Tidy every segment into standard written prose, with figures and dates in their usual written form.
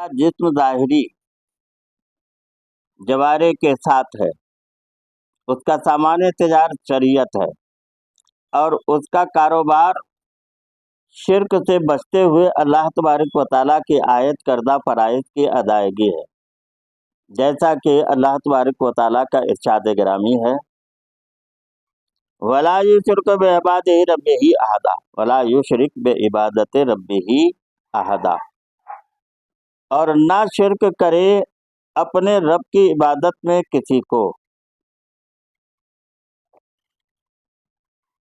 का जिस्म ज़ाहिरी जवारे के साथ है, उसका सामान्य तिजारत शरीयत है और उसका कारोबार शिर्क से बचते हुए अल्लाह तबारक व तआला की आयत करदा फ़राइज़ की अदायगी है। जैसा कि अल्लाह तबारक व तआला का इरशाद गिरामी है, वला युशरिक बिइबादति रब्बिही अहदा, वला युशरिक बिइबादति रब्बिही अहदा, और ना शिर्क करे अपने रब की इबादत में किसी को।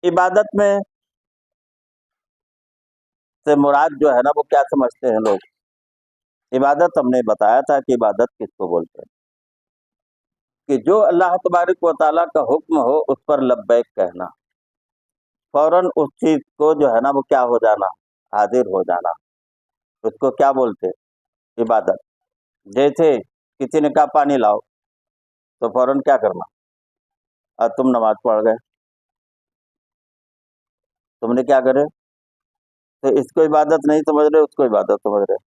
इबादत में से मुराद जो है ना, वो क्या समझते हैं लोग? इबादत हमने बताया था कि इबादत किसको बोलते हैं, कि जो अल्लाह तबारक व तआला का हुक्म हो उस पर लब्बैक कहना, फौरन उस चीज को जो है ना वो क्या हो जाना, हाजिर हो जाना, उसको क्या बोलते हैं? इबादत। जैसे किसी ने कहा पानी लाओ, तो फौरन क्या करना? और तुम नमाज पढ़ गए, तुमने क्या करे? तो इसको इबादत नहीं समझ रहे, उसको इबादत समझ रहे।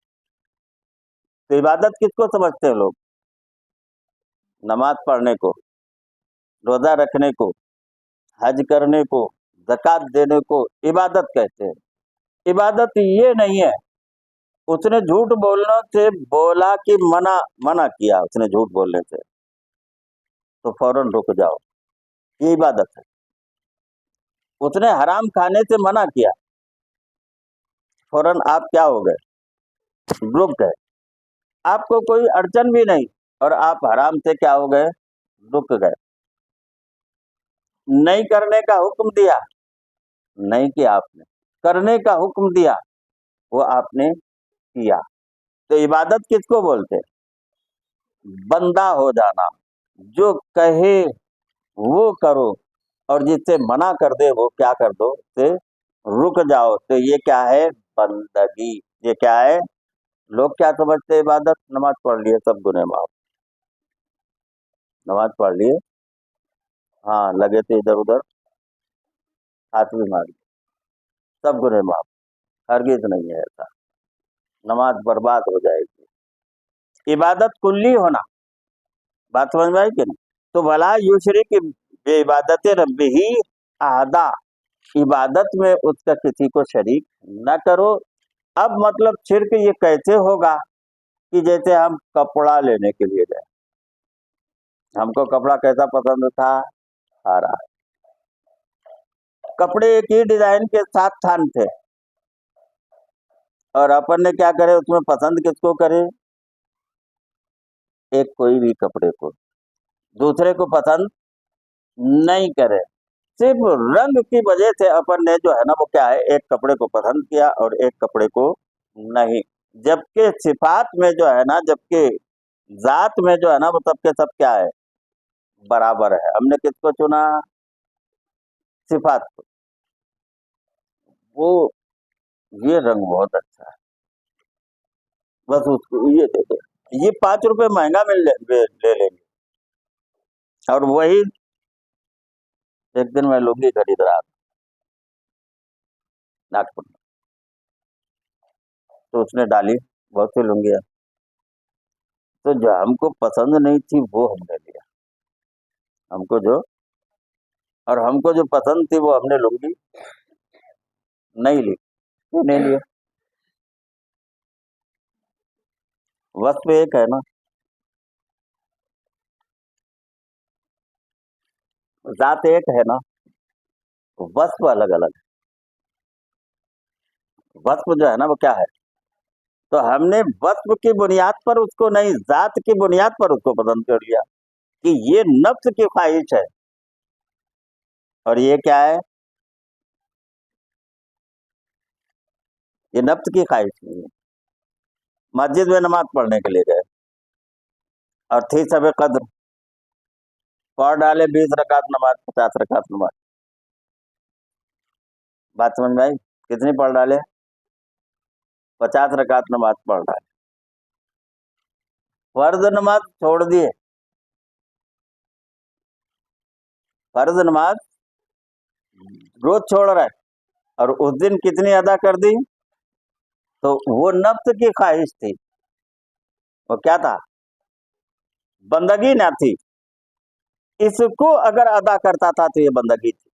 तो इबादत किसको समझते हैं लोग? नमाज पढ़ने को, रोजा रखने को, हज करने को, ज़कात देने को इबादत कहते हैं। इबादत ये नहीं है, उसने झूठ बोलने से बोला कि मना मना किया, उसने झूठ बोलने से, तो फौरन रुक जाओ, ये इबादत है। उसने हराम खाने से मना किया, फौरन आप क्या हो गए? रुक गए। आपको कोई अड़चन भी नहीं और आप हराम से क्या हो गए? रुक गए। नहीं करने का हुक्म दिया, नहीं किया आपने, करने का हुक्म दिया, वो आपने किया। तो इबादत किसको बोलते हैं? बंदा हो जाना, जो कहे वो करो और जिससे मना कर दे वो क्या कर दो, से रुक जाओ। तो ये क्या है? बंदगी। ये क्या है? लोग क्या समझते हैं इबादत? नमाज पढ़ लिए सब गुने माफ, नमाज पढ़ लिए, हाँ लगे थे इधर उधर, हाथ भी मार लिए, सब गुने माफ। हरगिज नहीं है ऐसा, नमाज बर्बाद हो जाएगी। इबादत कुल्ली होना, बात समझ में आई कि नहीं? तो भला युशरिक बेइबादत रब्बिही अहदा, इबादत में उसका किसी को शरीक न करो। अब मतलब शिर्क ये कैसे होगा? कि जैसे हम कपड़ा लेने के लिए गए, हमको कपड़ा कैसा पसंद था? हरा। कपड़े एक ही डिजाइन के 7 थान थे और अपन ने क्या करे, उसमें पसंद किसको करे? एक कोई भी कपड़े को, दूसरे को पसंद नहीं करे। सिर्फ रंग की वजह से अपन ने जो है ना वो क्या है, एक कपड़े को पसंद किया और एक कपड़े को नहीं। जबकि सिफात में जो है ना, जबकि जात में जो है ना वो सबके सब क्या है? बराबर है। हमने किसको चुना? सिफात को। वो ये रंग बहुत अच्छा है, बस उसको ये दे दो। ये 5 रुपए महंगा ले लेंगे। और वही एक दिन मैं लुंगी खरीद रहा था नागपुर में, तो उसने डाली बहुत सी लुंगियाँ, तो जो हमको पसंद नहीं थी वो हमने लिया, हमको जो, और हमको जो पसंद थी वो हमने लुंगी नहीं ली। क्यों नहीं लिया? वस्फ एक है ना, जात एक है ना, वस्फ अलग अलग है। वस्फ जो है ना वो क्या है? तो हमने वस्फ की बुनियाद पर उसको नहीं, जात की बुनियाद पर उसको पसंद कर लिया कि ये नफ्स की ख्वाहिश है और ये क्या है? ये नफ्स की ख्वाहिश नहीं है। मस्जिद में नमाज पढ़ने के लिए गए और थी सब कद्र, पढ़ डाले 20 रकात नमाज, 50 रकात नमाज। बात समझ में आई? कितनी पढ़ डाले? 50 रकात नमाज पढ़ डाले। फर्ज नमाज छोड़ दिए, फर्ज नमाज रोज छोड़ रहा है और उस दिन कितनी अदा कर दी? तो वो नफ्स की ख्वाहिश थी, वो क्या था? बंदगी ना थी। इसको अगर अदा करता था तो ये बंदगी थी,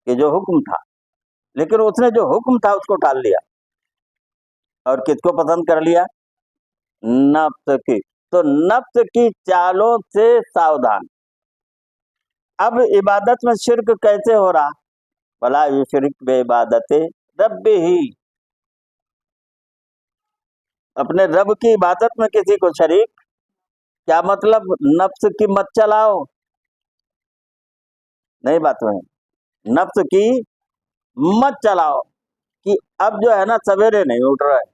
ये जो हुक्म था। लेकिन उसने जो हुक्म था उसको टाल दिया और किसको पसंद कर लिया? नफ्स की। तो नफ्स की चालों से सावधान। अब इबादत में शिर्क कैसे हो रहा? भला ये शिर्क बे इबादत रब ही, अपने रब की इबादत में किसी को शरीक। क्या मतलब? नफ्स की मत चलाओ, नहीं बात में, नफ्स की मत चलाओ कि अब जो है ना सवेरे नहीं उठ रहा है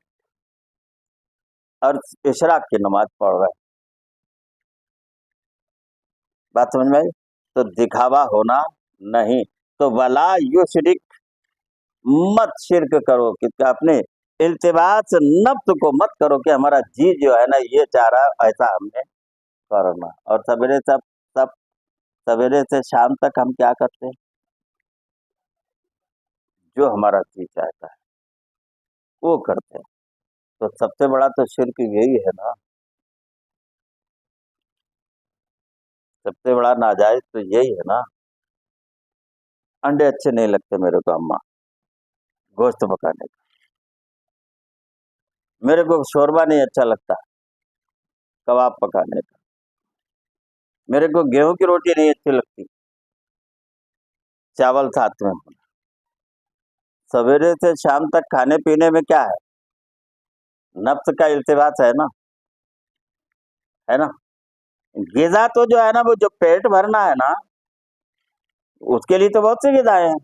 और इशराक की नमाज पढ़ रहा है। बात समझ में आई? तो दिखावा होना नहीं। तो वला युशरिक, मत शिरक करो कि अपने इल्तिबास नफ्स को मत करो कि हमारा जी जो है ना ये चाह रहा है ऐसा हमने करना। और सवेरे सब सवेरे से शाम तक हम क्या करते हैं? जो हमारा जी चाहता है वो करते हैं। तो सबसे बड़ा तो शिरक यही है ना, सबसे बड़ा नाजायज तो यही है ना। अंडे अच्छे नहीं लगते मेरे को अम्मा, गोश्त पकाने का। मेरे को शोरबा नहीं अच्छा लगता, कबाब पकाने का। मेरे को गेहूं की रोटी नहीं अच्छी लगती, चावल साथ में होना। सवेरे से शाम तक खाने पीने में क्या है? नफ्स का इल्तिबास है ना। गिजा तो जो है ना, वो जो पेट भरना है ना, उसके लिए तो बहुत सी गिजाएं हैं।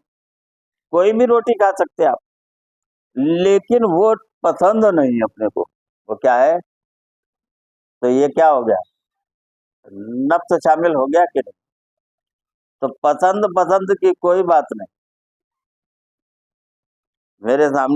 कोई भी रोटी खा सकते हैं आप, लेकिन वो पसंद नहीं है अपने को। वो क्या है? तो ये क्या हो गया? नफ्स शामिल हो गया कि नहीं? तो पसंद पसंद की कोई बात नहीं। मेरे सामने